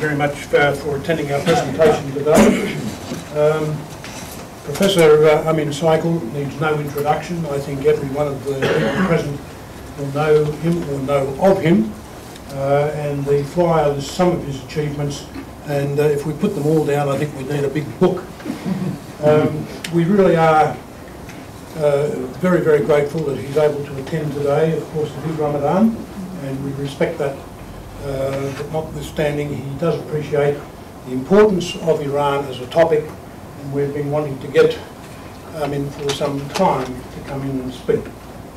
very much for attending our presentation today. Professor Amin Saikal needs no introduction. I think every one of the people present will know him or know of him. And the flyer is some of his achievements, and if we put them all down, I think we need a big book. We really are very, very grateful that he's able to attend today. Of course, it is Ramadan, and we respect that. But notwithstanding, he does appreciate the importance of Iran as a topic, and we've been wanting to get Amin for some time to come in and speak,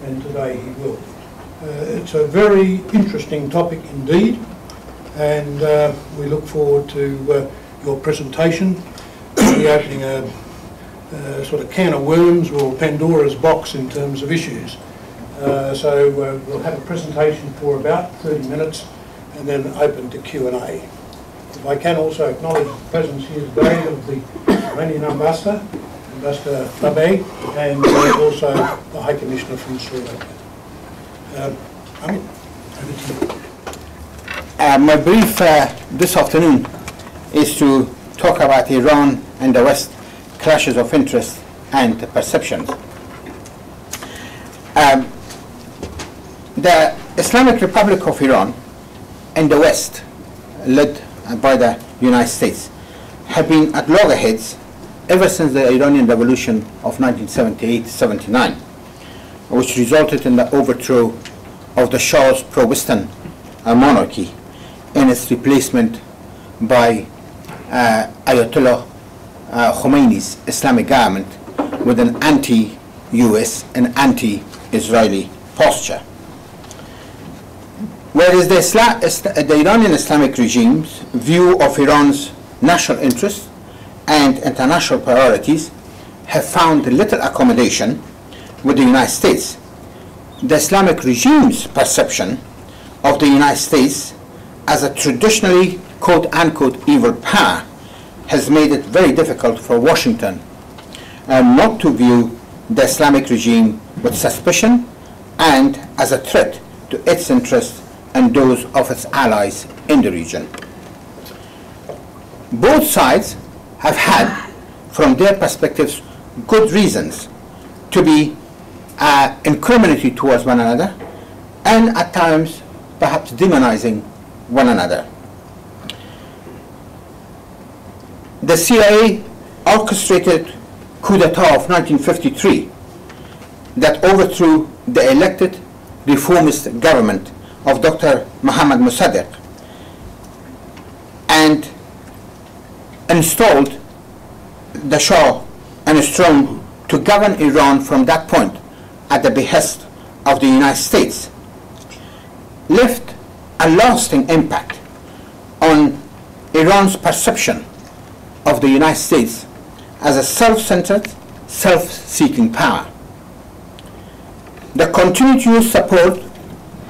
and today he will. It's a very interesting topic indeed, and we look forward to your presentation. We'll be opening a sort of can of worms or Pandora's box in terms of issues. So we'll have a presentation for about 30 minutes and then open to Q&A. If I can also acknowledge the presence here today of the Iranian Ambassador, Ambassador Tabay, and also the High Commissioner from Sri Lanka. Amin, over to you. My brief this afternoon is to talk about Iran and the West, clashes of interest and perceptions. The Islamic Republic of Iran and the West, led by the United States, have been at loggerheads ever since the Iranian Revolution of 1978-79, which resulted in the overthrow of the Shah's pro-Western monarchy and its replacement by Ayatollah Khomeini's Islamic government with an anti-US and anti-Israeli posture. Whereas the Iranian Islamic regime's view of Iran's national interests and international priorities have found little accommodation with the United States, the Islamic regime's perception of the United States as a traditionally quote-unquote evil power has made it very difficult for Washington not to view the Islamic regime with suspicion and as a threat to its interests and those of its allies in the region. Both sides have had, from their perspectives, good reasons to be incriminatory towards one another, and at times perhaps demonizing one another. The CIA orchestrated coup d'etat of 1953 that overthrew the elected reformist government of Dr. Mohammad Mossadegh and installed the Shah on his throne to govern Iran from that point at the behest of the United States, left a lasting impact on Iran's perception of the United States as a self-centered, self-seeking power. The continued support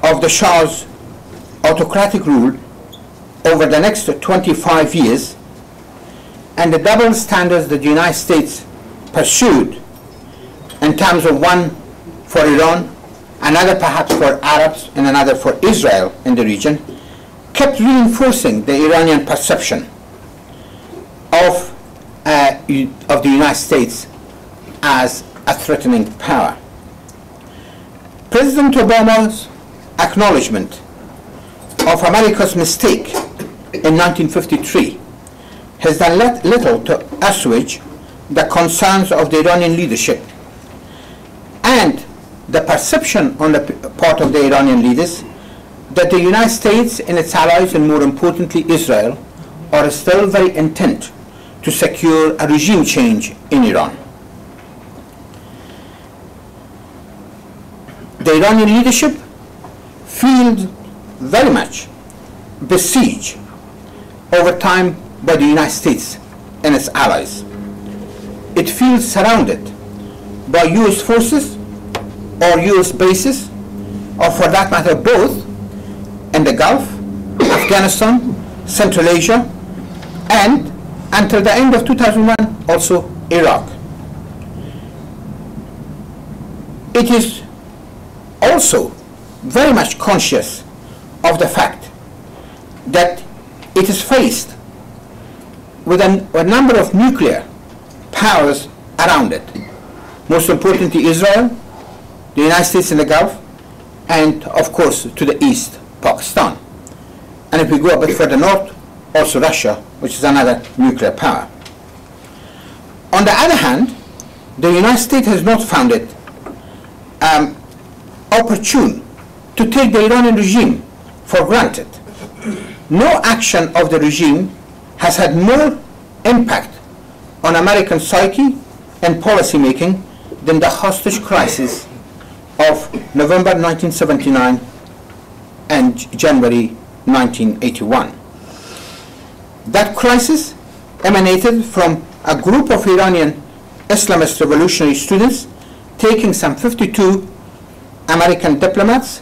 of the Shah's autocratic rule over the next 25 years and the double standards that the United States pursued in terms of one for Iran, another perhaps for Arabs, and another for Israel in the region, kept reinforcing the Iranian perception of the United States as a threatening power. President Obama's acknowledgement of America's mistake in 1953 has done little to assuage the concerns of the Iranian leadership and the perception on the part of the Iranian leaders that the United States and its allies, and more importantly Israel, are still very intent to secure a regime change in Iran. The Iranian leadership feels very much besieged over time by the United States and its allies. It feels surrounded by US forces or US bases, or for that matter both, in the Gulf, Afghanistan, Central Asia, and until the end of 2001 also Iraq. It is also very much conscious of the fact that it is faced with a number of nuclear powers around it. Most importantly, Israel, the United States in the Gulf, and of course to the east, Pakistan. And if we go a bit further north, also Russia, which is another nuclear power. On the other hand, the United States has not found it opportune to take the Iranian regime for granted. No action of the regime has had more impact on American psyche and policy making than the hostage crisis of November 1979 and January 1981. That crisis emanated from a group of Iranian Islamist revolutionary students taking some 52 American diplomats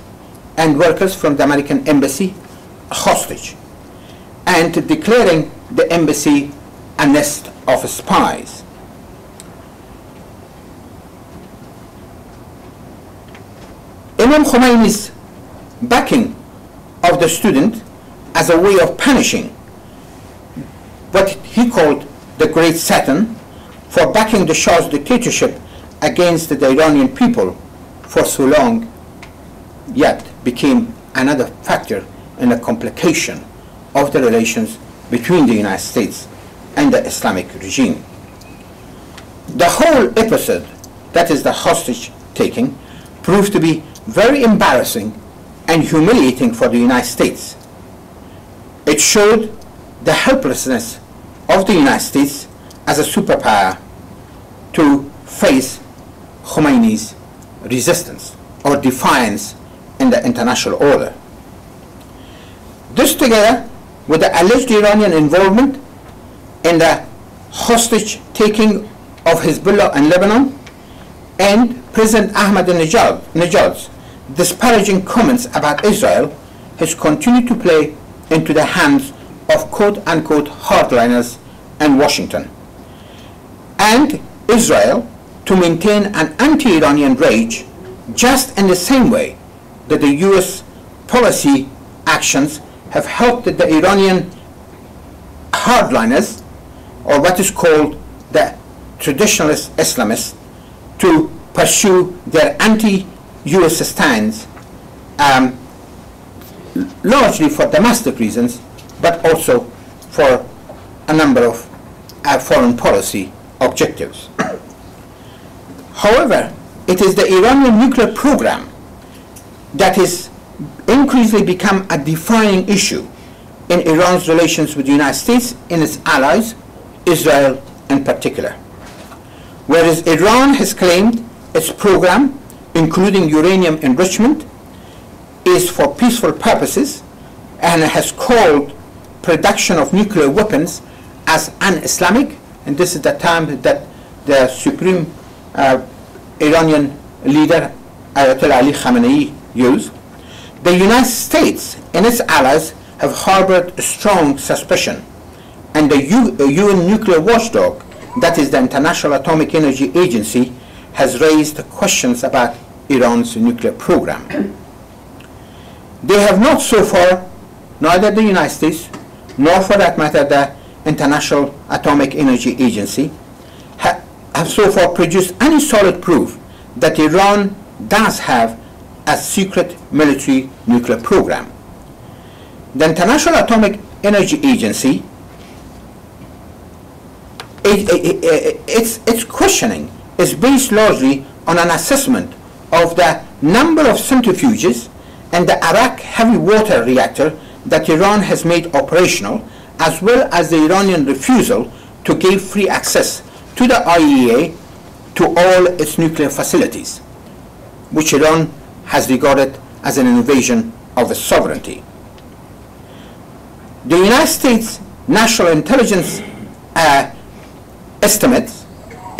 and workers from the American embassy hostage and declaring the embassy a nest of spies. Imam Khomeini's backing of the student as a way of punishing what he called the Great Satan for backing the Shah's dictatorship against the Iranian people for so long, yet became another factor in the complication of the relations between the United States and the Islamic regime. The whole episode, that is the hostage taking, proved to be very embarrassing and humiliating for the United States. It showed the helplessness of the United States as a superpower to face Khomeini's resistance or defiance in the international order. This, together with the alleged Iranian involvement in the hostage taking of Hezbollah in Lebanon and President Ahmadinejad's disparaging comments about Israel, has continued to play into the hands of quote-unquote hardliners in Washington, and Israel to maintain an anti-Iranian rage, just in the same way that the US policy actions have helped the Iranian hardliners, or what is called the traditionalist Islamists, to pursue their anti-US stands, largely for domestic reasons, but also for a number of foreign policy objectives. However, it is the Iranian nuclear program that has increasingly become a defining issue in Iran's relations with the United States and its allies, Israel in particular. Whereas Iran has claimed its program, including uranium enrichment, is for peaceful purposes and has called production of nuclear weapons as un-Islamic, and this is the term that the supreme Iranian leader Ayatollah Ali Khamenei used. The United States and its allies have harbored a strong suspicion, and the UN nuclear watchdog, that is the International Atomic Energy Agency, has raised questions about Iran's nuclear program. They have not so far, neither the United States, nor for that matter the International Atomic Energy Agency, have so far produced any solid proof that Iran does have a secret military nuclear program. The International Atomic Energy Agency, its questioning is based largely on an assessment of the number of centrifuges and the Arak heavy water reactor that Iran has made operational, as well as the Iranian refusal to give free access to the IAEA to all its nuclear facilities, which Iran has regarded as an invasion of its sovereignty. The United States National Intelligence estimates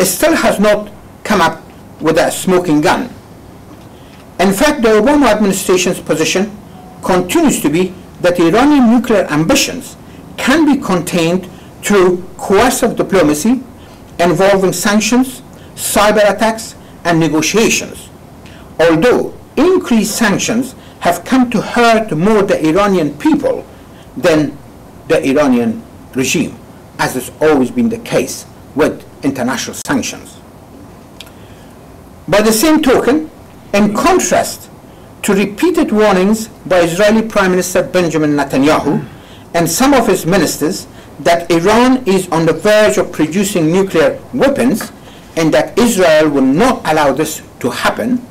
still has not come up with a smoking gun. In fact, the Obama administration's position continues to be that Iranian nuclear ambitions can be contained through coercive diplomacy involving sanctions, cyber attacks, and negotiations. Although increased sanctions have come to hurt more the Iranian people than the Iranian regime, as has always been the case with international sanctions. By the same token, in contrast to repeated warnings by Israeli Prime Minister Benjamin Netanyahu and some of his ministers that Iran is on the verge of producing nuclear weapons and that Israel will not allow this to happen,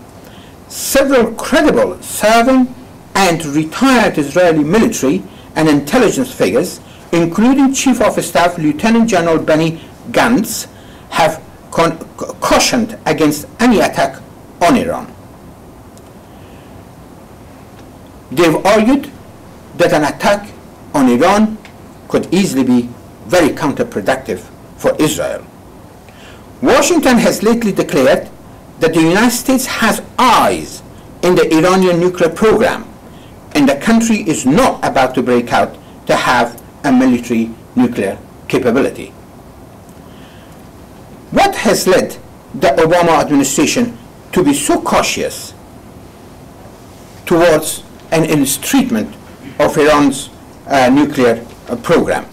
several credible serving and retired Israeli military and intelligence figures, including Chief of Staff Lieutenant General Benny Gantz, have cautioned against any attack on Iran. They've argued that an attack on Iran could easily be very counterproductive for Israel. Washington has lately declared that the United States has eyes in the Iranian nuclear program, and the country is not about to break out to have a military nuclear capability. What has led the Obama administration to be so cautious towards an treatment of Iran's nuclear program?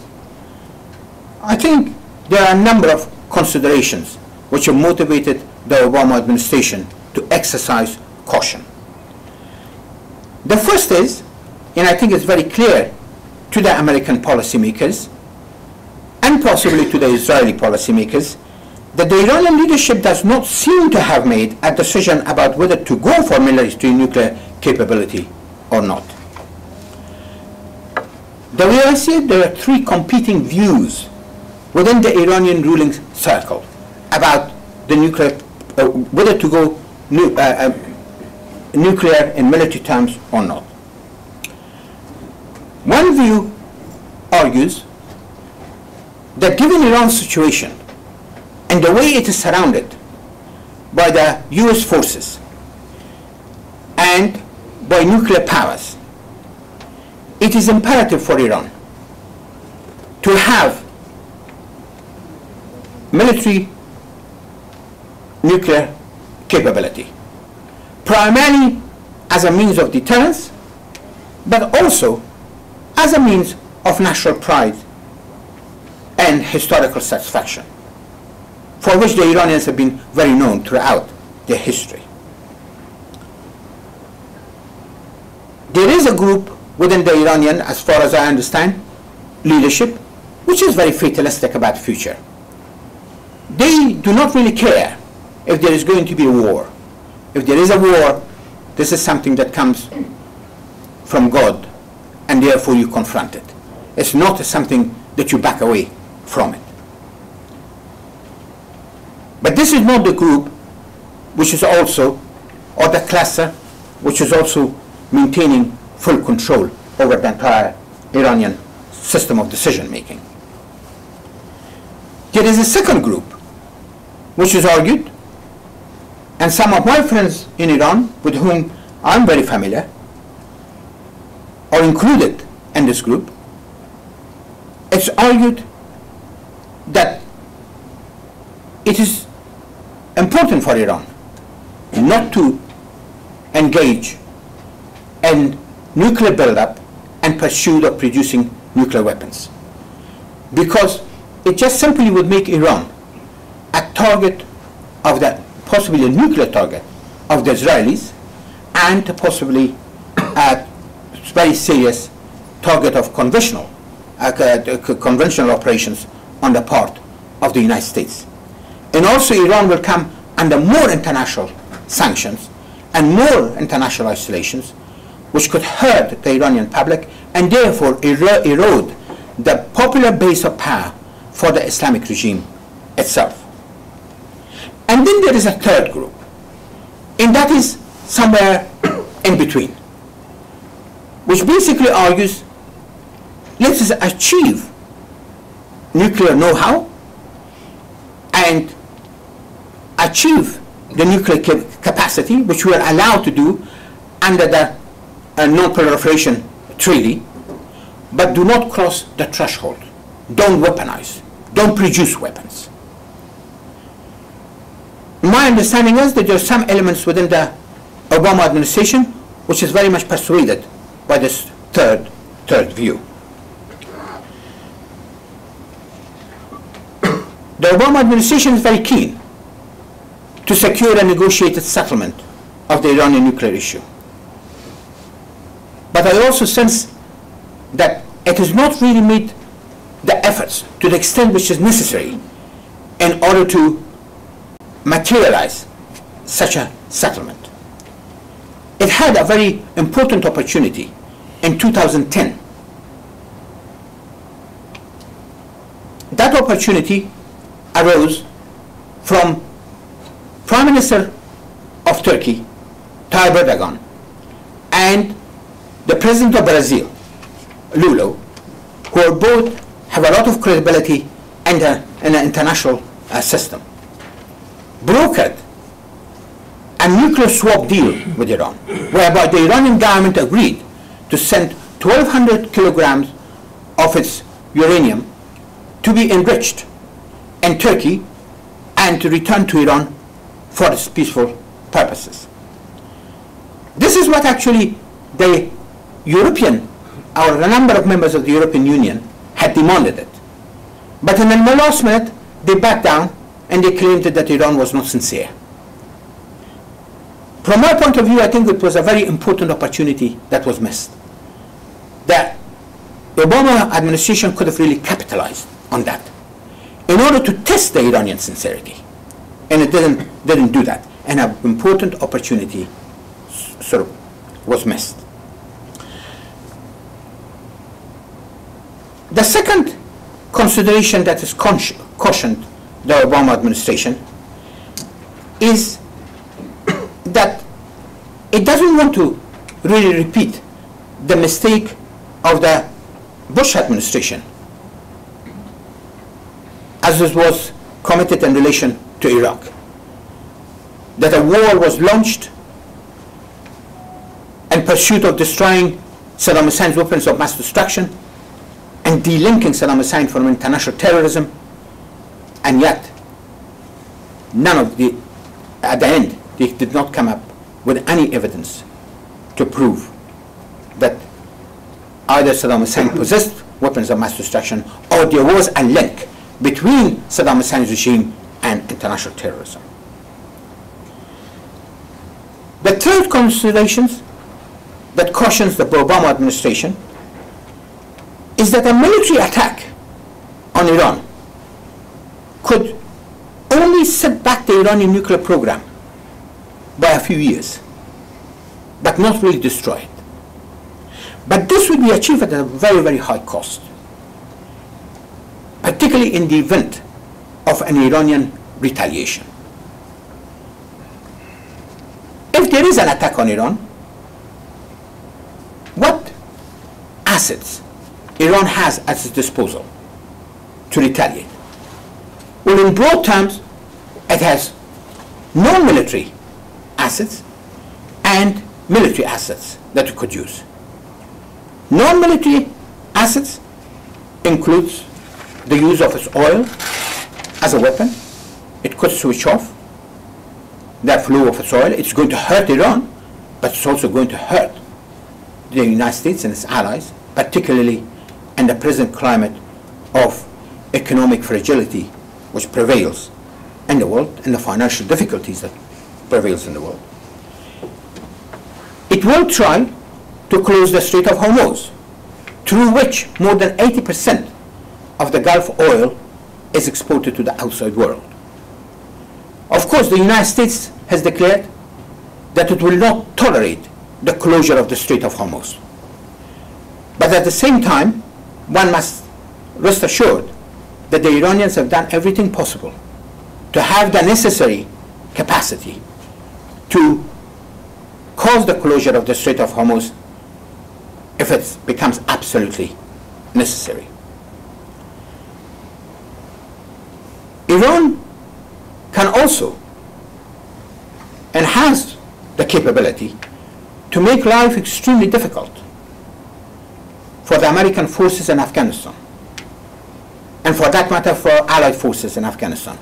I think there are a number of considerations which have motivated the Obama administration to exercise caution. The first is, and I think it's very clear to the American policymakers and possibly to the Israeli policymakers, that the Iranian leadership does not seem to have made a decision about whether to go for military nuclear capability or not. The way I see it, there are three competing views within the Iranian ruling circle about the nuclear, whether to go nuclear in military terms or not. One view argues that given Iran's situation and the way it is surrounded by the US forces and by nuclear powers, it is imperative for Iran to have military nuclear capability, primarily as a means of deterrence, but also as a means of national pride and historical satisfaction, for which the Iranians have been very known throughout their history. There is a group within the Iranian, as far as I understand, leadership, which is very fatalistic about the future. They do not really care if there is going to be a war. If there is a war, this is something that comes from God, and therefore you confront it. It's not something that you back away from it. But this is not the group which is also, or the cluster, which is also maintaining full control over the entire Iranian system of decision making. There is a second group which is argued, and some of my friends in Iran with whom I'm very familiar are included in this group. It's argued that it is important for Iran not to engage in nuclear buildup and pursuit of producing nuclear weapons, because it just simply would make Iran a target of the, possibly a nuclear target of the Israelis, and possibly a very serious target of conventional operations on the part of the United States. And also Iran will come under more international sanctions and more international isolations, which could hurt the Iranian public and therefore erode the popular base of power for the Islamic regime itself. And then there is a third group, and that is somewhere in between, which basically argues, let's achieve nuclear know-how and achieve the nuclear capacity, which we are allowed to do under the non-proliferation treaty, but do not cross the threshold. Don't weaponize. Don't produce weapons. My understanding is that there are some elements within the Obama administration which is very much persuaded by this third view. Obama administration is very keen to secure a negotiated settlement of the Iranian nuclear issue. But I also sense that it has not really made the efforts to the extent which is necessary in order to materialize such a settlement. It had a very important opportunity in 2010. That opportunity arose from Prime Minister of Turkey, Tayyip Erdogan, and the President of Brazil, Lula, who are both have a lot of credibility in the international system, brokered a nuclear swap deal with Iran, whereby the Iranian government agreed to send 1,200 kilograms of its uranium to be enriched in Turkey and to return to Iran for its peaceful purposes. This is what actually the European, or a number of members of the European Union had demanded it. But in the last minute, they backed down and they claimed that Iran was not sincere. From my point of view, I think it was a very important opportunity that was missed. The Obama administration could have really capitalized on that in order to test the Iranian sincerity. And it didn't do that. And an important opportunity sort of was missed. The second consideration that is cautioned the Obama administration is that it doesn't want to really repeat the mistake of the Bush administration as it was committed in relation to Iraq. That a war was launched in pursuit of destroying Saddam Hussein's weapons of mass destruction and delinking Saddam Hussein from international terrorism, and yet at the end, they did not come up with any evidence to prove that either Saddam Hussein possessed weapons of mass destruction or there was a link between Saddam Hussein's regime and international terrorism. The third consideration that cautions the Obama administration is that a military attack on Iran could only set back the Iranian nuclear program by a few years, but not really destroy it. But this would be achieved at a very, very high cost, particularly in the event of an Iranian retaliation. If there is an attack on Iran, what assets Iran has at its disposal to retaliate? Well, in broad terms, it has non-military assets and military assets that it could use. Non-military assets includes the use of its oil as a weapon. It could switch off that flow of its oil. It's going to hurt Iran, but it's also going to hurt the United States and its allies, particularly in the present climate of economic fragility which prevails in the world and the financial difficulties that prevails in the world. It will try to close the Strait of Hormuz, through which more than 80% of the Gulf oil is exported to the outside world. Of course, the United States has declared that it will not tolerate the closure of the Strait of Hormuz. But at the same time, one must rest assured that the Iranians have done everything possible to have the necessary capacity to cause the closure of the Strait of Hormuz if it becomes absolutely necessary. Iran can also and has the capability to make life extremely difficult for the American forces in Afghanistan, and for that matter for Allied forces in Afghanistan,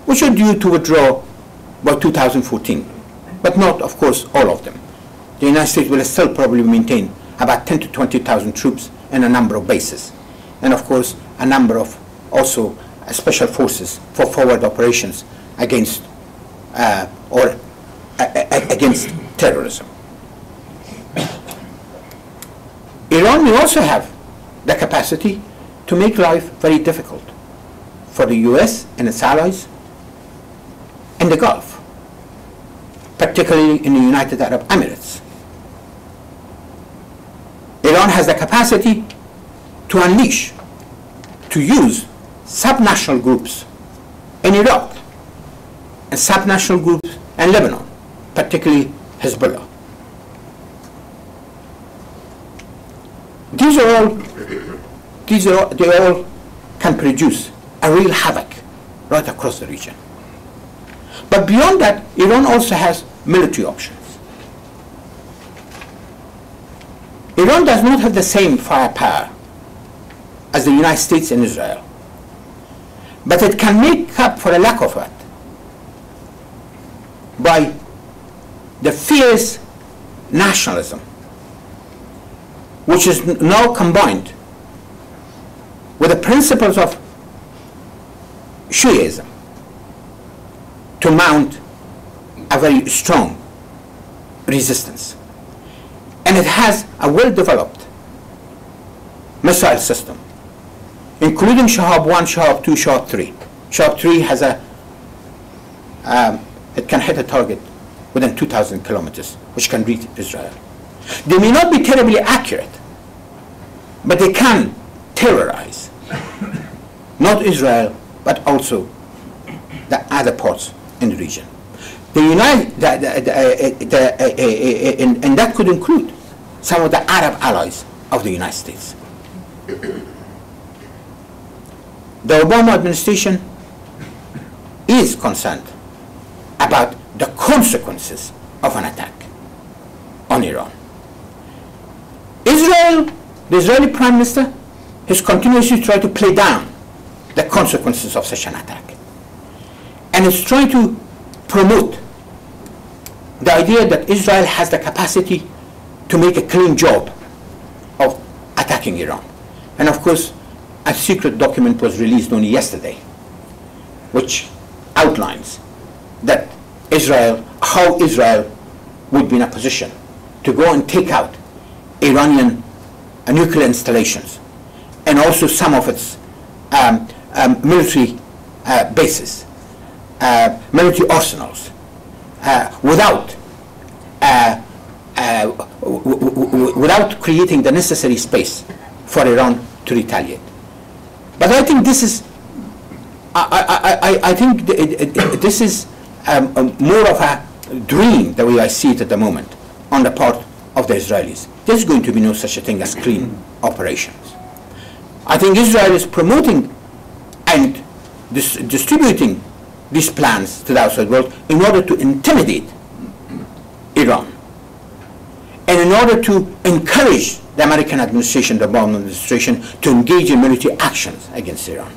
which are due to withdraw by 2014, but not, of course, all of them. The United States will still probably maintain about 10 to 20,000 troops in a number of bases, and of course a number of also special forces for forward operations against against terrorism. Iran may also have the capacity to make life very difficult for the US and its allies in the Gulf, particularly in the United Arab Emirates. Iran has the capacity to unleash, to use subnational groups in Iraq and subnational groups in Lebanon, particularly Hezbollah. They all can produce a real havoc right across the region. But beyond that, Iran also has military options. Iran does not have the same firepower as the United States and Israel, but it can make up for a lack of it by the fierce nationalism which is now combined with the principles of Shiism to mount a very strong resistance. And it has a well-developed missile system, including Shahab 1, Shahab 2, Shahab 3. Shahab 3 has it can hit a target within 2,000 kilometers, which can reach Israel. They may not be terribly accurate, but they can terrorize not Israel, but also the other parts in the region. And that could include some of the Arab allies of the United States. The Obama administration is concerned about the consequences of an attack on Iran. Israel, the Israeli Prime Minister, has continuously tried to play down the consequences of such an attack, and is trying to promote the idea that Israel has the capacity to make a clean job of attacking Iran. And of course, a secret document was released only yesterday, which outlines that how Israel would be in a position to go and take out Iranian nuclear installations and also some of its military bases, military arsenals, without creating the necessary space for Iran to retaliate. But I think this is, this is more of a dream, the way I see it at the moment, on the part of the Israelis. There's going to be no such a thing as clean operations. I think Israel is promoting and distributing these plans to the outside world in order to intimidate Iran, and in order to encourage the American administration, the Obama administration, to engage in military actions against Iran.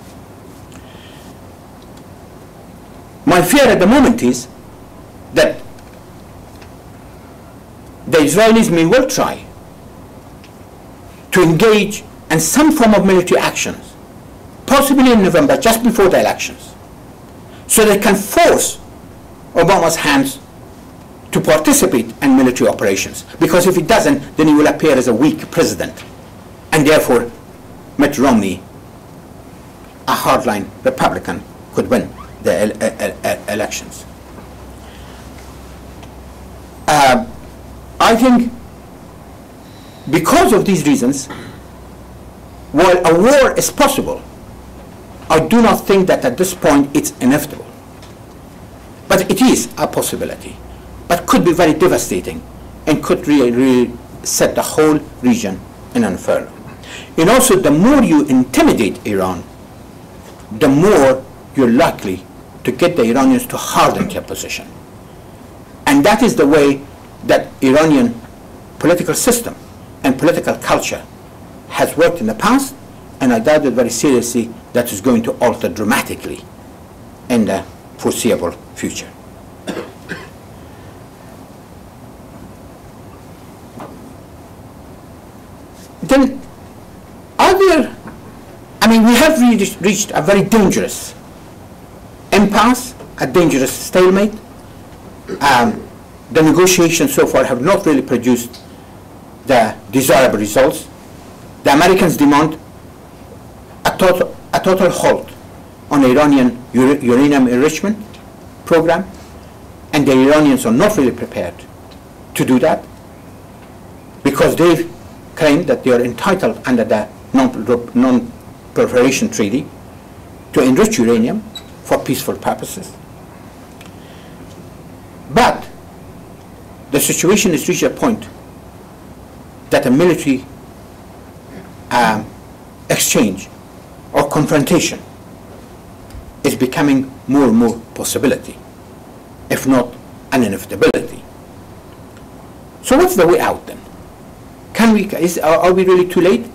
My fear at the moment is that the Israelis may well try to engage in some form of military actions, possibly in November, just before the elections, so they can force Obama's hands to participate in military operations. Because if it doesn't, then he will appear as a weak president, and therefore Mitt Romney, a hardline Republican, could win the elections. I think because of these reasons, while a war is possible, I do not think that at this point it's inevitable. But it is a possibility, but could be very devastating and could really set the whole region in an inferno. And also, the more you intimidate Iran, the more you're likely to get the Iranians to harden their position. And that is the way that Iranian political system and political culture has worked in the past, and I doubt it very seriously that is going to alter dramatically in the foreseeable future. Then, we have reached a very dangerous impasse, a dangerous stalemate. The negotiations so far have not really produced the desirable results. The Americans demand a total halt on Iranian uranium enrichment program, and the Iranians are not really prepared to do that because they claim that they are entitled under the non-proliferation treaty to enrich uranium for peaceful purposes. But the situation has reached a point that a military exchange or confrontation is becoming more and more possibility, if not an inevitability. So what's the way out then? Are we really too late?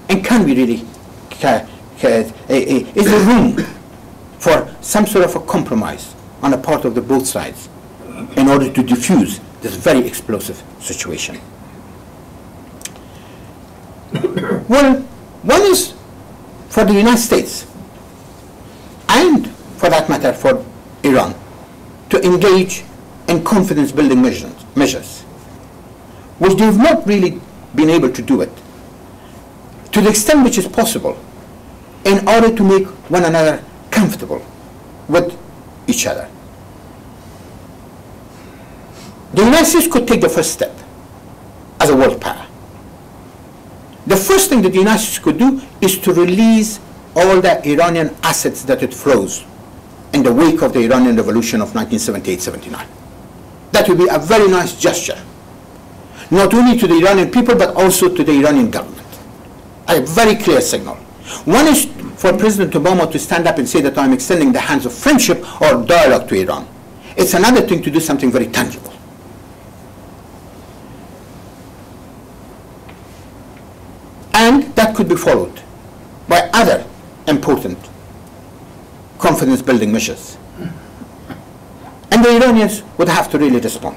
And can we really, is there room for some sort of a compromise on the part of the both sides in order to diffuse this very explosive situation? Well, one is for the United States, and for that matter for Iran, to engage in confidence-building measures, which they have not really been able to do it, to the extent which is possible, in order to make one another comfortable with each other. The United States could take the first step as a world power. The first thing that the United States could do is to release all the Iranian assets that it froze in the wake of the Iranian Revolution of 1978-79. That would be a very nice gesture, not only to the Iranian people, but also to the Iranian government. A very clear signal. One is for President Obama to stand up and say that I'm extending the hands of friendship or dialogue to Iran. It's another thing to do something very tangible. And that could be followed by other important confidence-building measures. And the Iranians would have to really respond.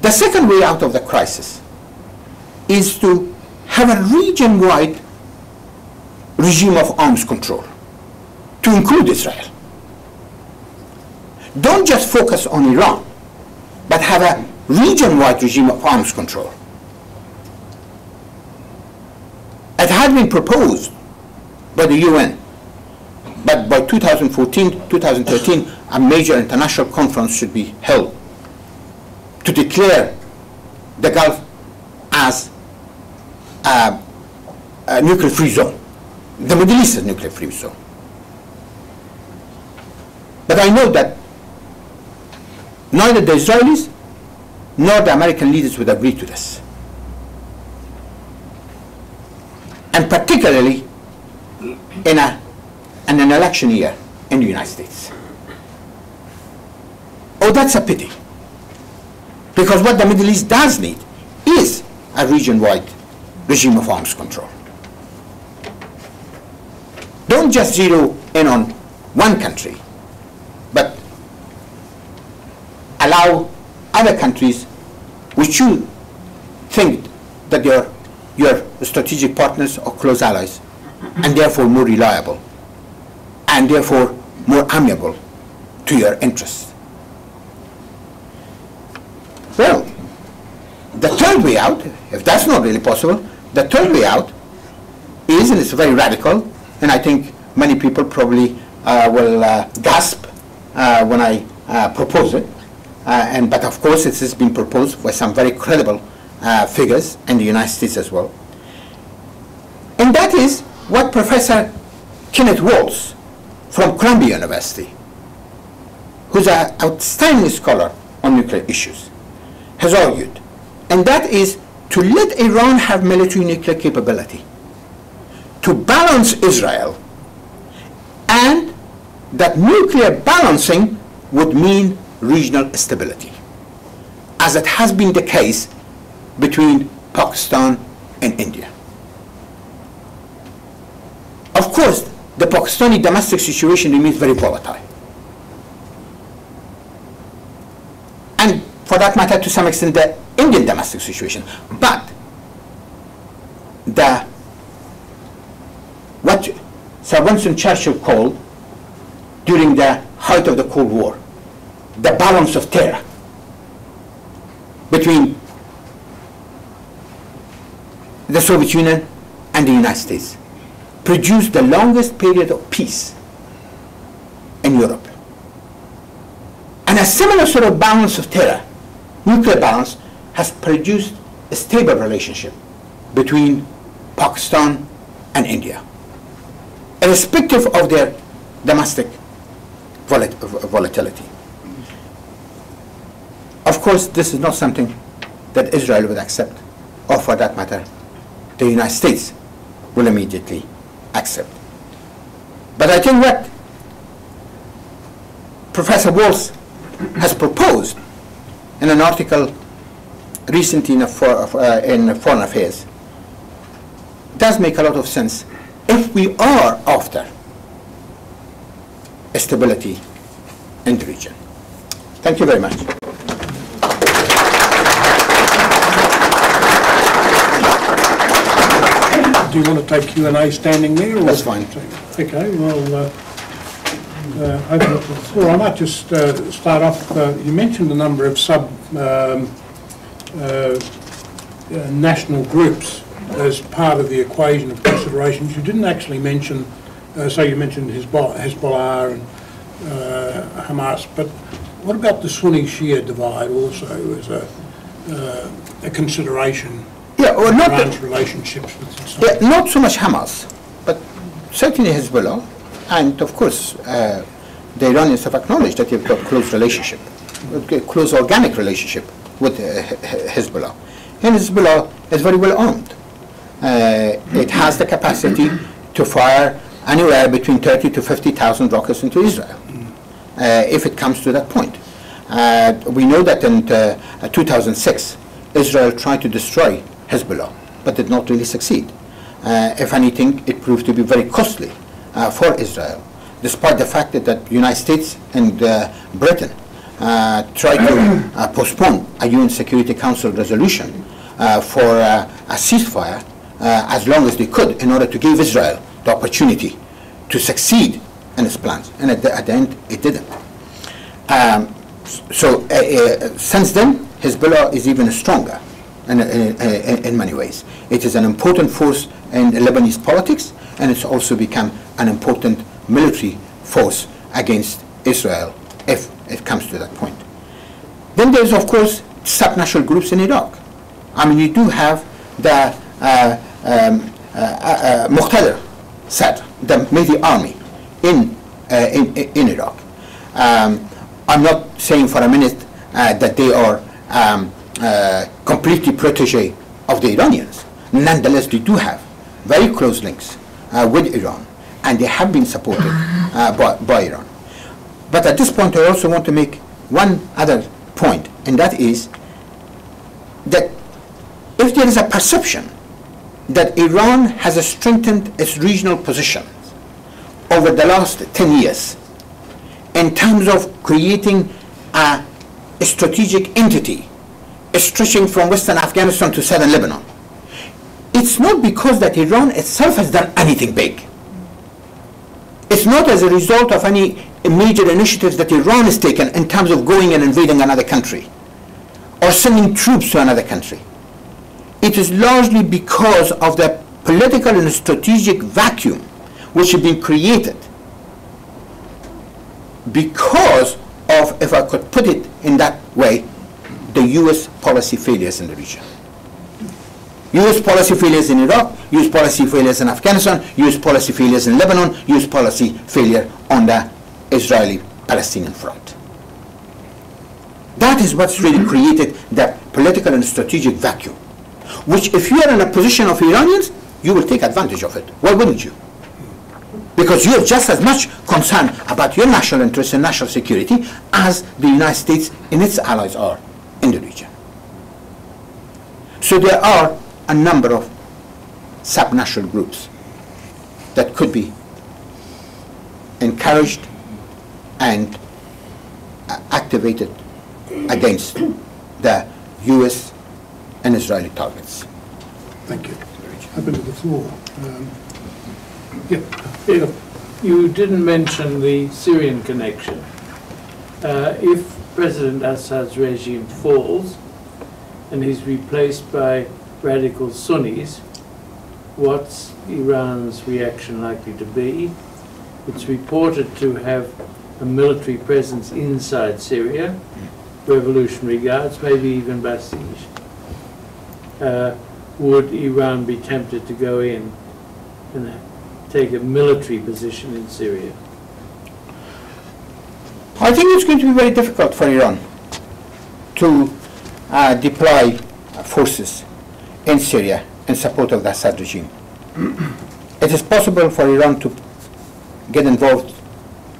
The second way out of the crisis is to have a region-wide regime of arms control, to include Israel. Don't just focus on Iran, but have a region-wide regime of arms control. It had been proposed by the UN, but by 2014, 2013, a major international conference should be held to declare the Gulf as a nuclear-free zone. The Middle East is a nuclear-free zone. But I know that neither the Israelis nor the American leaders would agree to this. And particularly in an election year in the United States. Oh, that's a pity. Because what the Middle East does need is a region-wide regime of arms control. Don't just zero in on one country, but allow other countries which you think that they are your strategic partners or close allies, and therefore more reliable, and therefore more amiable to your interests. Well, the third way out, if that's not really possible, the third way out is, and it's very radical, and I think many people probably will gasp when I propose it, but of course it has been proposed by some very credible figures in the United States as well. And that is what Professor Kenneth Waltz from Columbia University, who's an outstanding scholar on nuclear issues, has argued. And that is to let Iran have military nuclear capability, to balance Israel, and that nuclear balancing would mean regional stability, as it has been the case between Pakistan and India. Of course, the Pakistani domestic situation remains very volatile. And for that matter, to some extent, the Indian domestic situation. But the what Winston Churchill called, during the height of the Cold War, the balance of terror between the Soviet Union and the United States, produced the longest period of peace in Europe. And a similar sort of balance of terror, nuclear balance, has produced a stable relationship between Pakistan and India, irrespective of their domestic volatility. Of course, this is not something that Israel would accept, or for that matter, the United States will immediately accept. But I think what Professor Walsh has proposed in an article recently in Foreign Affairs does make a lot of sense if we are after stability in the region. Thank you very much. Do you want to take Q&A standing there? Or? That's fine. Okay, well, open up to the floor. I might just start off. You mentioned a number of national groups as part of the equation of considerations. You didn't actually mention, so you mentioned Hezbollah and Hamas, but what about the Sunni-Shia divide also as a consideration? Yeah, well, Iran's relationships with not so much Hamas, but certainly Hezbollah, and of course the Iranians have acknowledged that they've got close relationship, close organic relationship with Hezbollah. And Hezbollah is very well armed. It has the capacity to fire anywhere between 30 to 50,000 rockets into Israel, if it comes to that point. We know that in 2006, Israel tried to destroy Hezbollah, but did not really succeed. If anything, it proved to be very costly for Israel, despite the fact that the United States and Britain tried to postpone a UN Security Council resolution for a ceasefire as long as they could in order to give Israel the opportunity to succeed in its plans. And at the end, it didn't. Since then, Hezbollah is even stronger in many ways. It is an important force in Lebanese politics, and it's also become an important military force against Israel if it comes to that point. Then there's, of course, subnational groups in Iraq. I mean, you do have the Muqtada Sadr, the Mahdi army in Iraq. I'm not saying for a minute that they are completely protege of the Iranians. Nonetheless, they do have very close links with Iran, and they have been supported by Iran. But at this point, I also want to make one other point, and that is that if there is a perception that Iran has strengthened its regional position over the last 10 years in terms of creating a strategic entity stretching from Western Afghanistan to Southern Lebanon, it's not because that Iran itself has done anything big. It's not as a result of any major initiatives that Iran has taken in terms of going and invading another country or sending troops to another country. It is largely because of the political and strategic vacuum which has been created because of, if I could put it in that way, the U.S. policy failures in the region. U.S. policy failures in Iraq, U.S. policy failures in Afghanistan, U.S. policy failures in Lebanon, U.S. policy failure on the Israeli-Palestinian front. That is what's really created that political and strategic vacuum, which if you are in a position of Iranians, you will take advantage of it. Why wouldn't you? Because you are just as much concerned about your national interests and national security as the United States and its allies are in the region. So there are a number of subnational groups that could be encouraged and activated against the U.S. and Israeli targets. Thank you. Open to the floor. Yeah. You didn't mention the Syrian connection. If President Assad's regime falls and he's replaced by radical Sunnis, what's Iran's reaction likely to be? It's reported to have a military presence inside Syria, Revolutionary Guards, maybe even Basij. Would Iran be tempted to go in and take a military position in Syria? I think it's going to be very difficult for Iran to deploy forces in Syria in support of the Assad regime. It is possible for Iran to get involved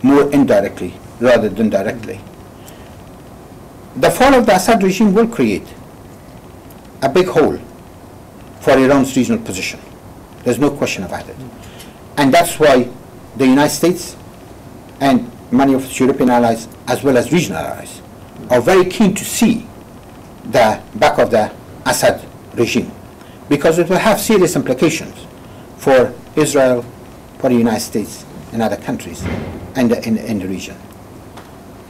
more indirectly rather than directly. The fall of the Assad regime will create a big hole for Iran's regional position. There's no question about it. And that's why the United States and many of its European allies, as well as regional allies, are very keen to see the back of the Assad regime, because it will have serious implications for Israel, for the United States, and other countries in the region.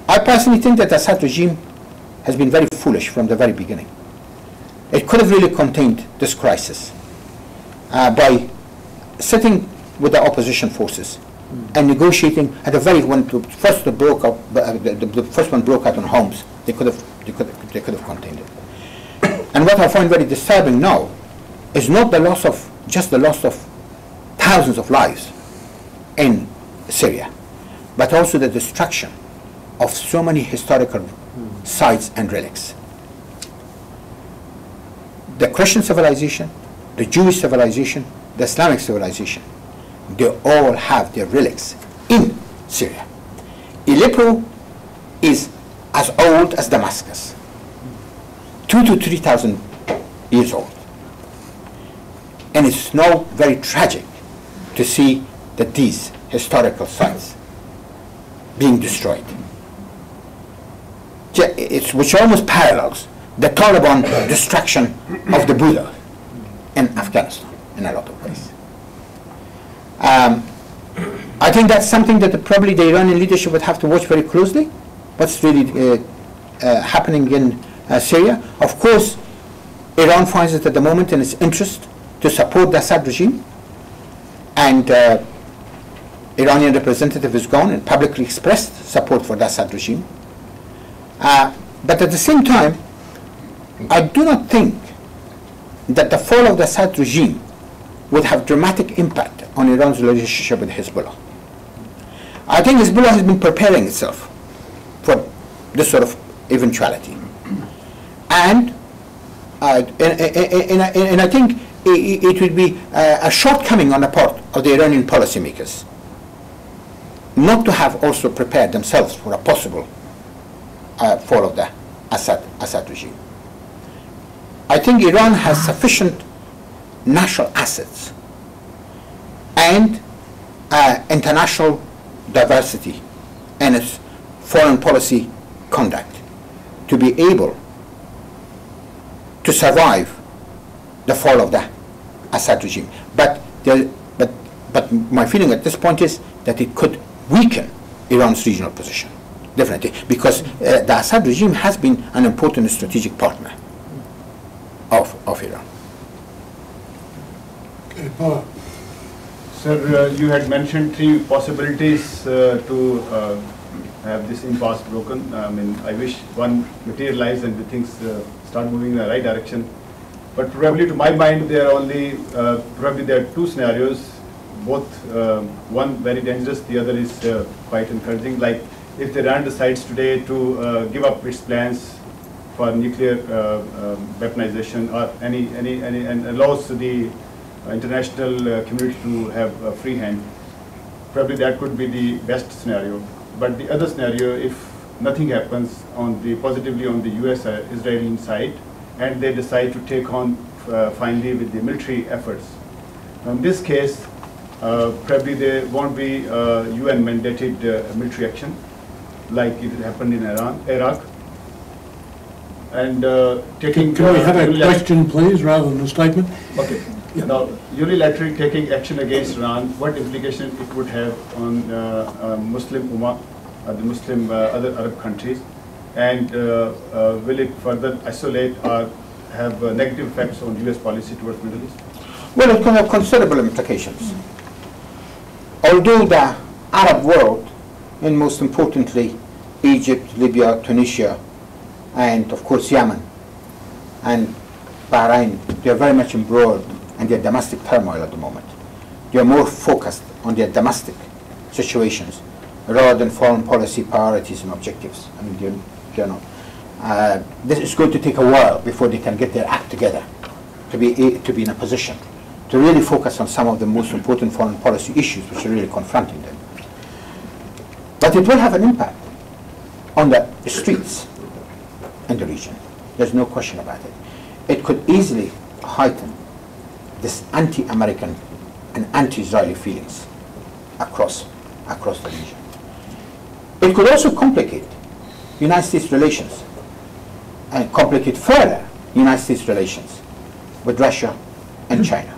I personally think that the Assad regime has been very foolish from the very beginning. It could have really contained this crisis by sitting with the opposition forces and negotiating at the very when the first one broke out on Homs. They could have contained it. And what I find very disturbing now is not the loss of thousands of lives in Syria, but also the destruction of so many historical sites and relics. The Christian civilization, the Jewish civilization, the Islamic civilization, they all have their relics in Syria. Aleppo is as old as Damascus, 2,000 to 3,000 years old. And it's now very tragic to see that these historical sites being destroyed. Which almost parallels the Taliban destruction of the Buddha in Afghanistan in a lot of ways. I think that's something that probably the Iranian leadership would have to watch very closely, what's really happening in Syria. Of course, Iran finds it at the moment in its interest to support the Assad regime, and Iranian representative is gone and publicly expressed support for the Assad regime. But at the same time, I do not think that the fall of the Assad regime would have dramatic impact on Iran's relationship with Hezbollah. I think Hezbollah has been preparing itself for this sort of eventuality. And I think it would be a shortcoming on the part of the Iranian policymakers not to have also prepared themselves for a possible fall of the Assad regime. I think Iran has sufficient natural assets and international diversity in its foreign policy conduct to be able to survive the fall of the Assad regime. But my feeling at this point is that it could weaken Iran's regional position, definitely, because the Assad regime has been an important strategic partner of Iran. Okay, Paul. Sir, you had mentioned three possibilities to have this impasse broken. I mean, I wish one materialized and the things start moving in the right direction. But probably to my mind, there are only, probably there are two scenarios, both, one very dangerous, the other is quite encouraging. Like if Iran decides today to give up its plans for nuclear weaponization or any and allows the international community to have a free hand, probably that could be the best scenario. But the other scenario, if nothing happens on the positively on the US-Israeli side, and they decide to take on finally with the military efforts. In this case, probably there won't be UN mandated military action like it happened in Iraq. And taking. Can we have a question, please, rather than a statement? Okay. Now, unilaterally taking action against Iran, what implication it would have on Muslim Ummah, the Muslim other Arab countries, and will it further isolate or have negative effects on US policy towards Middle East? Well, it can have considerable implications. Although the Arab world, and most importantly Egypt, Libya, Tunisia, and of course Yemen and Bahrain, they are very much embroiled in their domestic turmoil at the moment. They are more focused on their domestic situations rather than foreign policy priorities and objectives. I mean, they're not. This is going to take a while before they can get their act together to be in a position to really focus on some of the most important foreign policy issues which are really confronting them. But it will have an impact on the streets in the region. There's no question about it. It could easily heighten this anti-American and anti-Israeli feelings across the region. It could also complicate United States relations and complicate further United States relations with Russia and China.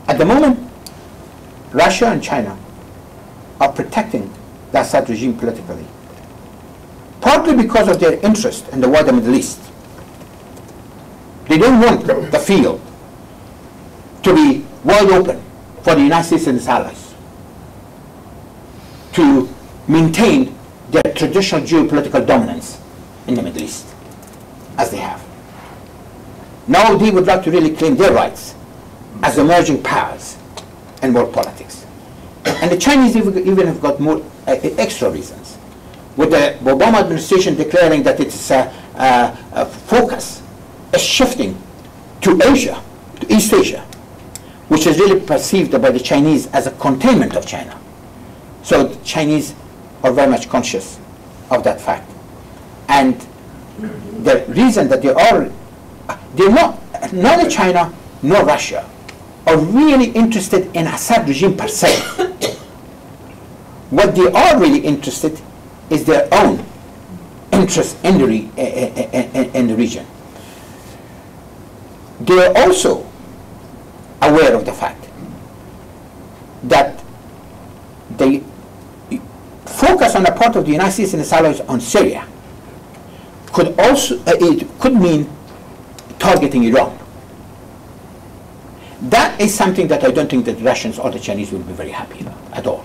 At the moment, Russia and China are protecting the Assad regime politically, partly because of their interest in the wider Middle East. They don't want the field to be wide open for the United States and its allies to maintain their traditional geopolitical dominance in the Middle East, as they have. Now they would like to really claim their rights as emerging powers in world politics. And the Chinese even have got more extra reasons. With the Obama administration declaring that its focus is shifting to Asia, to East Asia, which is really perceived by the Chinese as a containment of China. So the Chinese are very much conscious of that fact. And the reason that they're not, neither China nor Russia are really interested in Assad regime per se. What they are really interested is their own interest in the region. They are also aware of the fact that the focus on the part of the United States and its allies on Syria could also it could mean targeting Iran. That is something that I don't think that the Russians or the Chinese will be very happy about at all.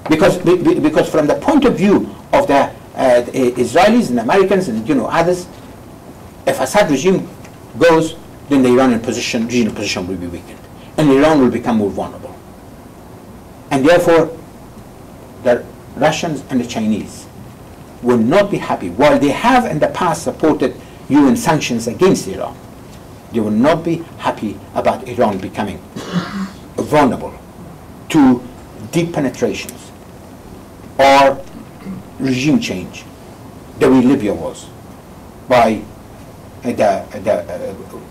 Because from the point of view of the Israelis and Americans and others, if Assad regime goes, then the Iranian regional position will be weakened, and Iran will become more vulnerable. And therefore, the Russians and the Chinese will not be happy. While they have in the past supported UN sanctions against Iran, they will not be happy about Iran becoming vulnerable to deep penetrations or regime change the way Libya was by the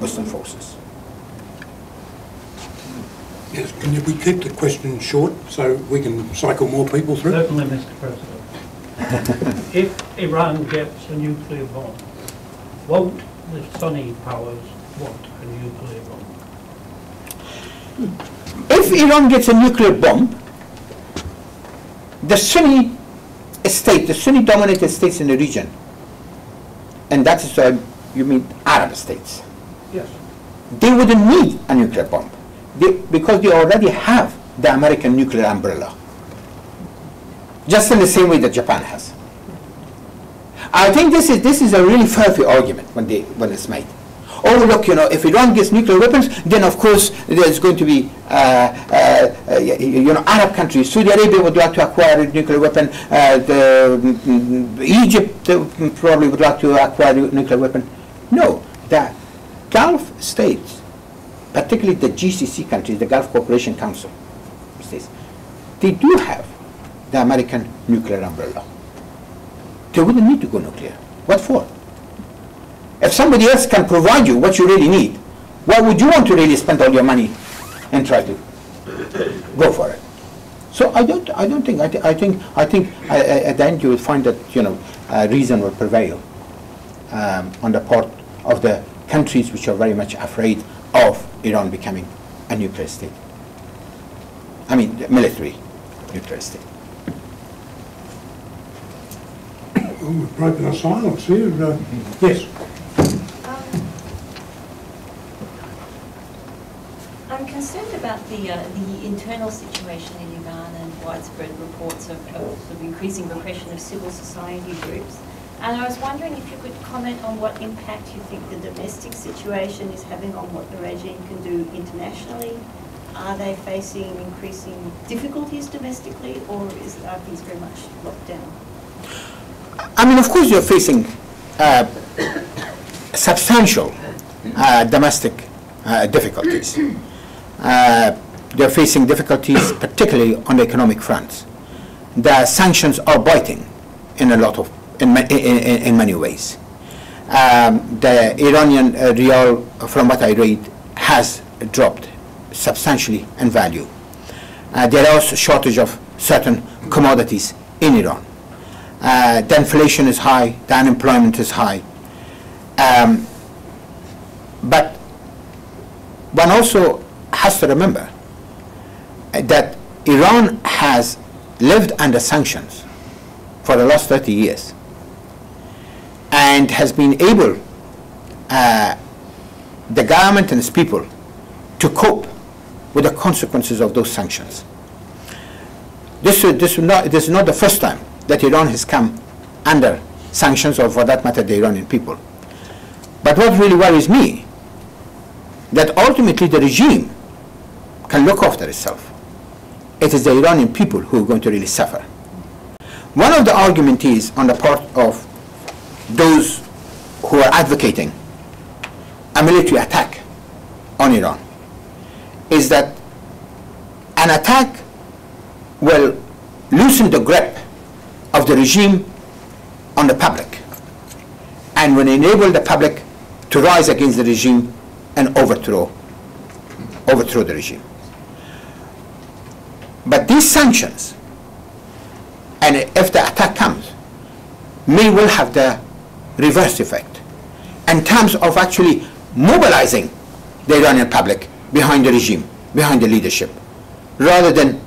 Western forces. Yes, can we keep the question short so we can cycle more people through? Certainly, Mr. President. If Iran gets a nuclear bomb, won't the Sunni powers want a nuclear bomb? If Iran gets a nuclear bomb, the Sunni state, the Sunni-dominated states in the region, and that is you mean Arab states, Yes. they wouldn't need a nuclear bomb because they already have the American nuclear umbrella, just in the same way that Japan has. I think this is a really furphy argument when it's made. Oh, look, if Iran gets nuclear weapons, then of course there's going to be, Arab countries. Saudi Arabia would like to acquire a nuclear weapon. Egypt probably would like to acquire a nuclear weapon. No, the Gulf states, particularly the GCC countries, the Gulf Cooperation Council states, they do have the American nuclear umbrella. They wouldn't need to go nuclear. What for? If somebody else can provide you what you really need, why would you want to really spend all your money and try to go for it? So I don't think. I think at the end you will find that reason will prevail on the part of the countries which are very much afraid of Iran becoming a nuclear state. I mean, military nuclear state. Oh, we've broken our silence here. Yes. I'm concerned about the internal situation in Iran and widespread reports of increasing repression of civil society groups. And I was wondering if you could comment on what impact you think the domestic situation is having on what the regime can do internationally. Are they facing increasing difficulties domestically, or are things very much locked down? I mean, of course, you're facing substantial domestic difficulties. They're facing difficulties, particularly on the economic front. The sanctions are biting in in many ways. The Iranian rial, from what I read, has dropped substantially in value. There is also a shortage of certain commodities in Iran. The inflation is high, the unemployment is high. But one also has to remember that Iran has lived under sanctions for the last 30 years and has been able, the government and its people, to cope with the consequences of those sanctions. This is not the first time that Iran has come under sanctions, or for that matter the Iranian people. But what really worries me, that ultimately the regime can look after itself. It is the Iranian people who are going to really suffer. One of the arguments is on the part of those who are advocating a military attack on Iran is that an attack will loosen the grip of the regime on the public and will enable the public to rise against the regime and overthrow the regime. But these sanctions, and if the attack comes, may well have the reverse effect in terms of actually mobilizing the Iranian public behind the regime, behind the leadership, rather than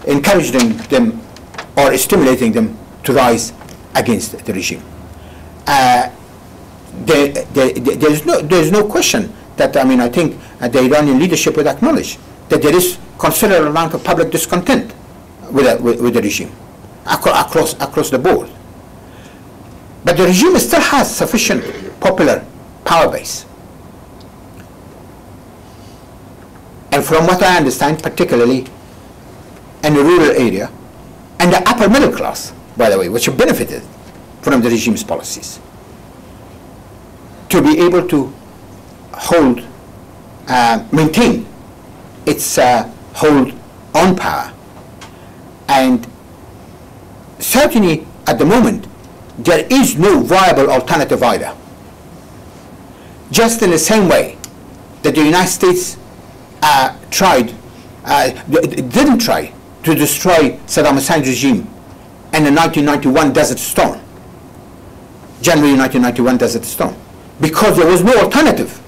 encouraging them or stimulating them to rise against the regime. There's no question that, I mean, I think the Iranian leadership would acknowledge that there is considerable amount of public discontent with the regime across the board. But the regime still has sufficient popular power base. And from what I understand, particularly in the rural area, and the upper middle class, by the way, which have benefited from the regime's policies, to be able to hold, maintain its hold on power. And certainly at the moment, there is no viable alternative either. Just in the same way that the United States didn't try to destroy Saddam Hussein's regime in the 1991 Desert Storm, January 1991 Desert Storm, because there was no alternative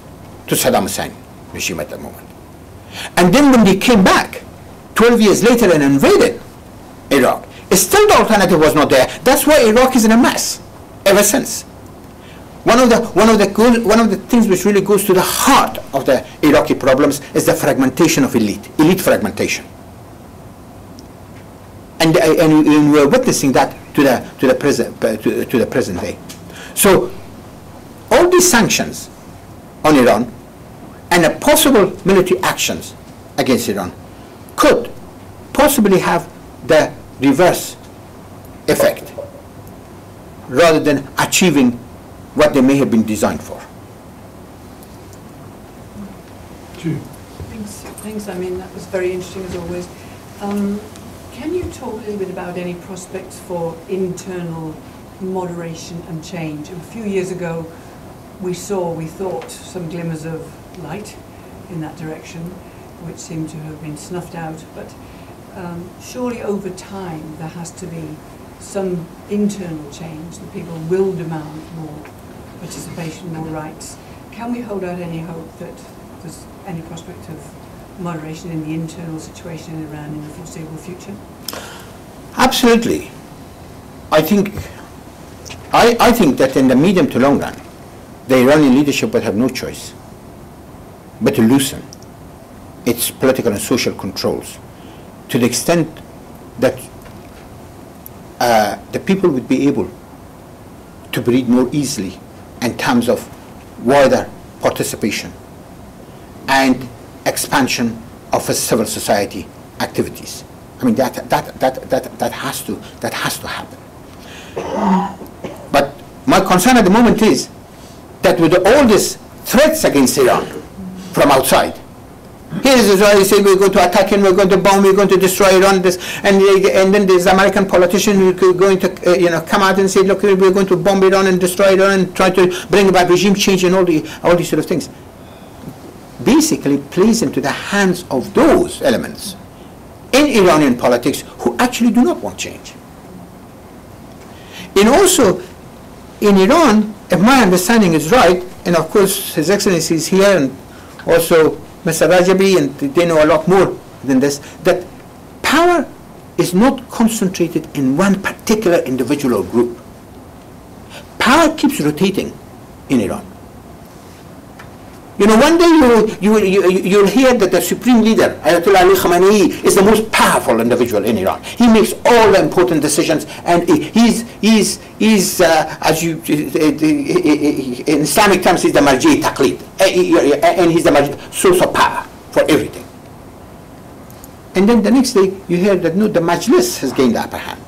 to Saddam Hussein regime at that moment. And then when they came back 12 years later and invaded Iraq, still the alternative was not there. That's why Iraq is in a mess ever since. One of the things which really goes to the heart of the Iraqi problems is the fragmentation of elite fragmentation. And we're witnessing that to the present day. So all these sanctions on Iran and the possible military actions against Iran could possibly have the reverse effect, rather than achieving what they may have been designed for. Thanks, I mean, that was very interesting as always. Can you talk a little bit about any prospects for internal moderation and change? A few years ago, we thought, some glimmers of light in that direction. which seem to have been snuffed out. But surely over time there has to be some internal change. The people will demand more participation, more rights. Can we hold out any hope that there's any prospect of moderation in the internal situation in Iran in the foreseeable future? Absolutely. I think that in the medium to long run, the Iranian leadership will have no choice but to loosen its political and social controls to the extent that the people would be able to breathe more easily in terms of wider participation and expansion of civil society activities. I mean, that has to happen. But my concern at the moment is that with all these threats against Iran from outside, here is Israel saying we're going to attack him, we're going to bomb, we're going to destroy Iran, and then there's American politician who are going to come out and say, look, we're going to bomb Iran and destroy Iran and try to bring about regime change and all these sort of things. Basically plays into the hands of those elements in Iranian politics who actually do not want change. And also in Iran, if my understanding is right, and of course His Excellency is here and also Mr. Rajabi, and they know a lot more than this, that power is not concentrated in one particular individual or group. Power keeps rotating in Iran. You know, one day you'll hear that the supreme leader, Ayatollah Ali Khamenei, is the most powerful individual in Iran. He makes all the important decisions, and he's as you in Islamic terms, he's the marji taqlid, and he's the source of power for everything. And then the next day you hear that no, the Majlis has gained the upper hand.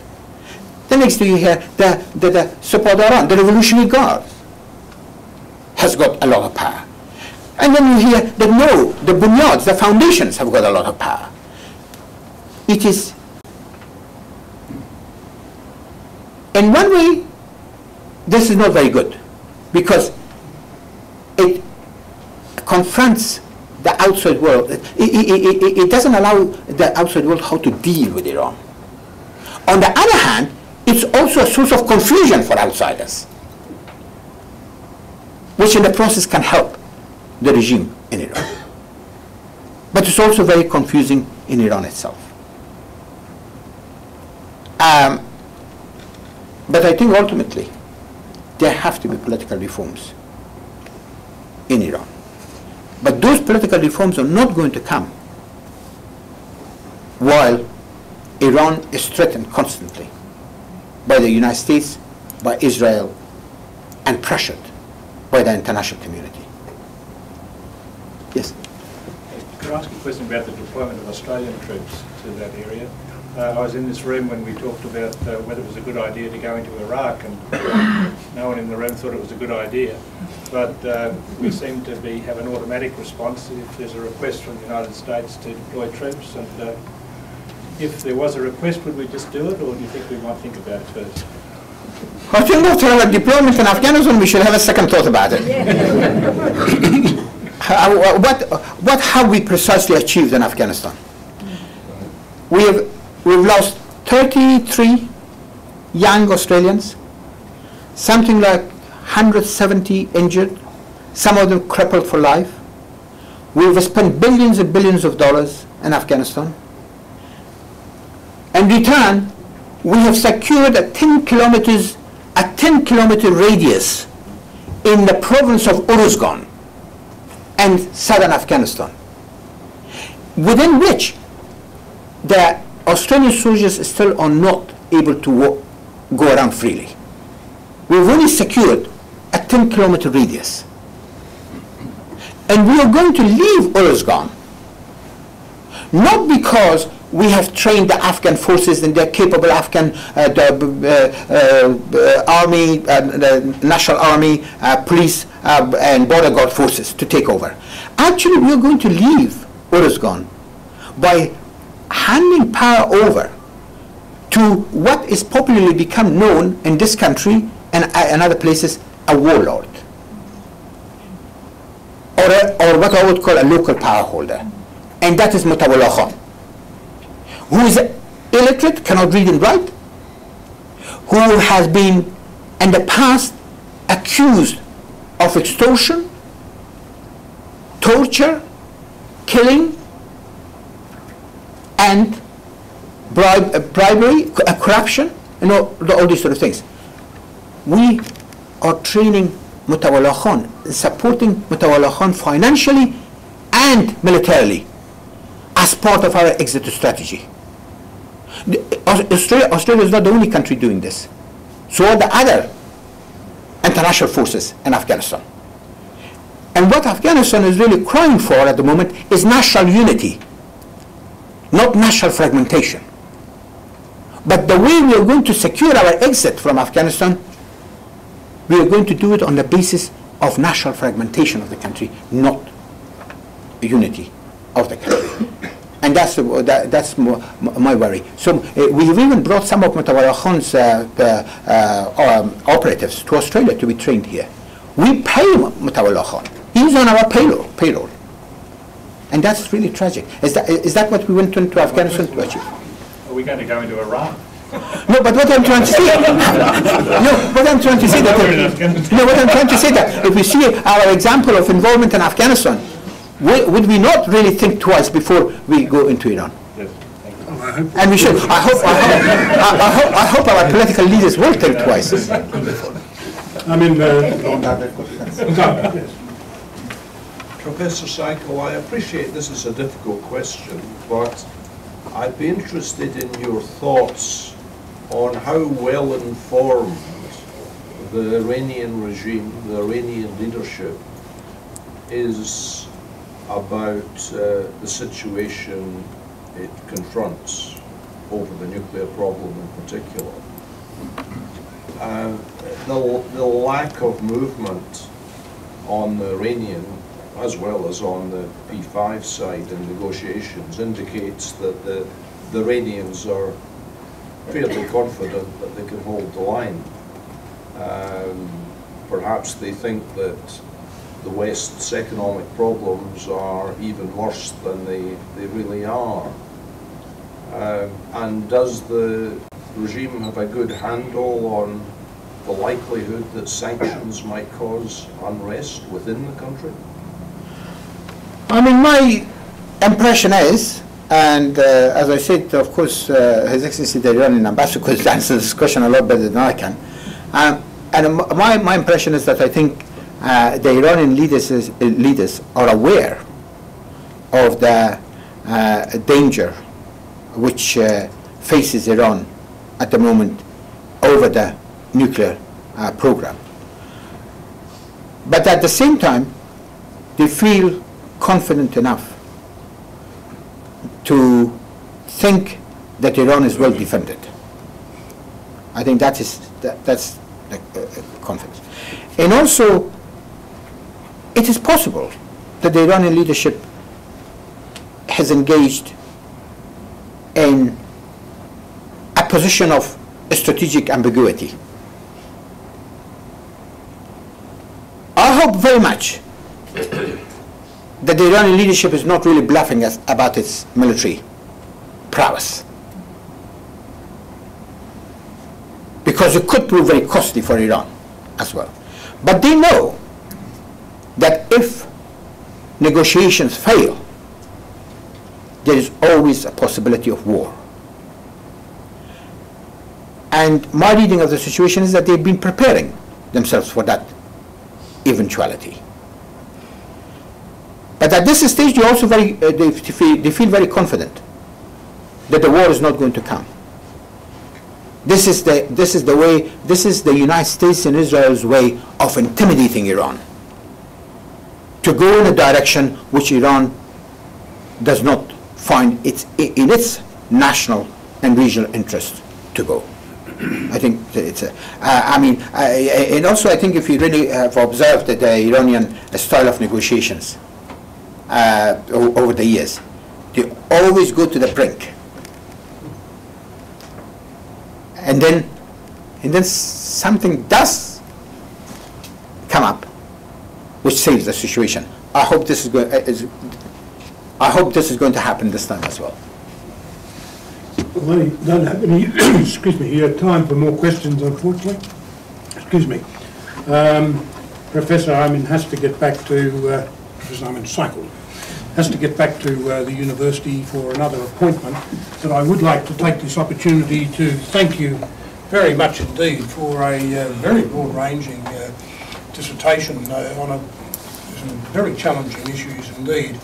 The next day you hear the Sepadaran, the Revolutionary Guard, has got a lot of power. And then you hear that no, the bunyads, the foundations have got a lot of power. It is, in one way, this is not very good, because it confronts the outside world. It doesn't allow the outside world how to deal with Iran. On the other hand, it's also a source of confusion for outsiders, which in the process can help the regime in Iran. But it's also very confusing in Iran itself. But I think ultimately there have to be political reforms in Iran. But those political reforms are not going to come while Iran is threatened constantly by the United States, by Israel, and pressured by the international community. Yes. Could I ask a question about the deployment of Australian troops to that area? I was in this room when we talked about whether it was a good idea to go into Iraq, and no one in the room thought it was a good idea. But we seem to have an automatic response if there's a request from the United States to deploy troops. And if there was a request, would we just do it, or do you think we might think about it first? I think after deployment in Afghanistan, we should have a second thought about it. What have we precisely achieved in Afghanistan? We've lost 33 young Australians, something like 170 injured, some of them crippled for life. We've spent billions and billions of dollars in Afghanistan. In return, we have secured a 10 kilometer radius in the province of Uruzgan and southern Afghanistan, within which the Australian soldiers still are not able to go around freely. We've only secured a 10 kilometer radius. And we are going to leave Uruzgan, not because we have trained the Afghan forces and they're capable Afghan army, the national army, police and border guard forces to take over. Actually, we are going to leave Uruzgan by handing power over to what is popularly become known in this country and other places, a warlord, or what I would call a local power holder. and that is Mutawalla Khan, who is illiterate, cannot read and write, who has been in the past accused of extortion, torture, killing, and bribery, corruption, all these sort of things. We are training Mutawalla Khan, supporting Mutawalla Khan financially and militarily as part of our exit strategy. Australia is not the only country doing this. So are the other international forces in Afghanistan. And what Afghanistan is really crying for at the moment is national unity, not national fragmentation. But the way we are going to secure our exit from Afghanistan, we are going to do it on the basis of national fragmentation of the country, not unity of the country. And that's my worry. So we've even brought some of Mutawalla Khan's operatives to Australia to be trained here. We pay Mutawalla Khan. He's on our payroll. And that's really tragic. Is that what we went into Afghanistan to achieve? Are we going to go into Iran? No, but what I'm trying to say, what I'm trying to say that if we see our example of involvement in Afghanistan, would we not really think twice before we go into Iran? Yes, thank you. And we should. I hope our political leaders will think twice. I mean, Professor Saikal, I appreciate this is a difficult question, but I'd be interested in your thoughts on how well informed the Iranian regime, the Iranian leadership, is about the situation it confronts over the nuclear problem in particular. The lack of movement on the Iranian as well as on the P5 side in negotiations indicates that the Iranians are fairly confident that they can hold the line. Perhaps they think that the West's economic problems are even worse than they really are. And does the regime have a good handle on the likelihood that sanctions might cause unrest within the country? I mean, my impression is, and as I said, of course, His Excellency the Iranian ambassador could answer this question a lot better than I can. And my impression is that I think the Iranian leaders are aware of the danger which faces Iran at the moment over the nuclear program. But at the same time, they feel confident enough to think that Iran is well defended. I think that's the confidence. And also, it is possible that the Iranian leadership has engaged in a position of strategic ambiguity. I hope very much that the Iranian leadership is not really bluffing us about its military prowess, because it could prove very costly for Iran as well. But they know that if negotiations fail, there is always a possibility of war. And my reading of the situation is that they've been preparing themselves for that eventuality. But at this stage, they also they feel very confident that the war is not going to come. This is the United States and Israel's way of intimidating Iran to go in a direction which Iran does not find in its national and regional interest to go. I think it's and also I think if you really have observed the Iranian style of negotiations over the years, they always go to the brink, and then something does come up which saves the situation. I hope this is I hope this is going to happen this time as well. Well, I don't have any, excuse me, time for more questions, unfortunately. Excuse me. Professor Amin has to get back to, Professor Amin Saikal has to get back to the university for another appointment, but I would like to take this opportunity to thank you very much indeed for a very broad-ranging dissertation on some very challenging issues indeed.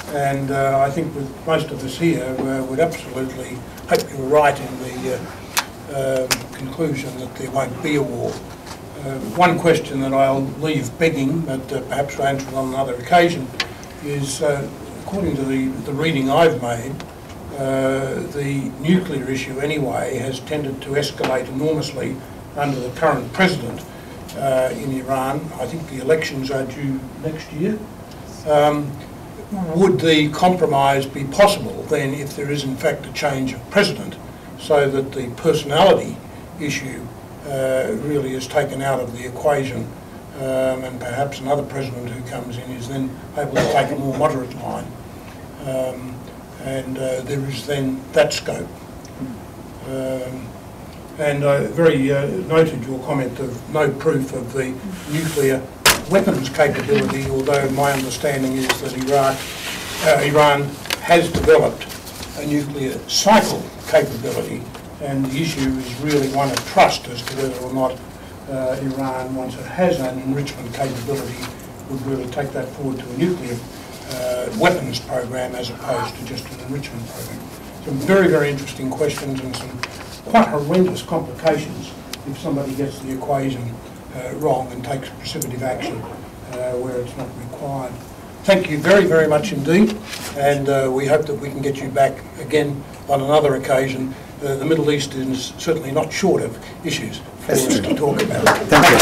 And I think with most of us here would absolutely hope you're right in the conclusion that there won't be a war. One question that I'll leave begging, but perhaps we'll answer on another occasion, is according to the reading I've made, the nuclear issue anyway has tended to escalate enormously under the current president in Iran. I think the elections are due next year. Would the compromise be possible then if there is in fact a change of president, so that the personality issue really is taken out of the equation, and perhaps another president who comes in is then able to take a more moderate line, and there is then that scope. And I very noted your comment of no proof of the nuclear weapons capability, although my understanding is that Iran has developed a nuclear cycle capability, and the issue is really one of trust as to whether or not Iran, once it has an enrichment capability, would really take that forward to a nuclear weapons program as opposed to just an enrichment program. Some very, very interesting questions and some quite horrendous complications if somebody gets the equation wrong and takes precipitative action where it's not required. Thank you very, very much indeed, and we hope that we can get you back again on another occasion. The Middle East is certainly not short of issues for us to talk about. Thank you.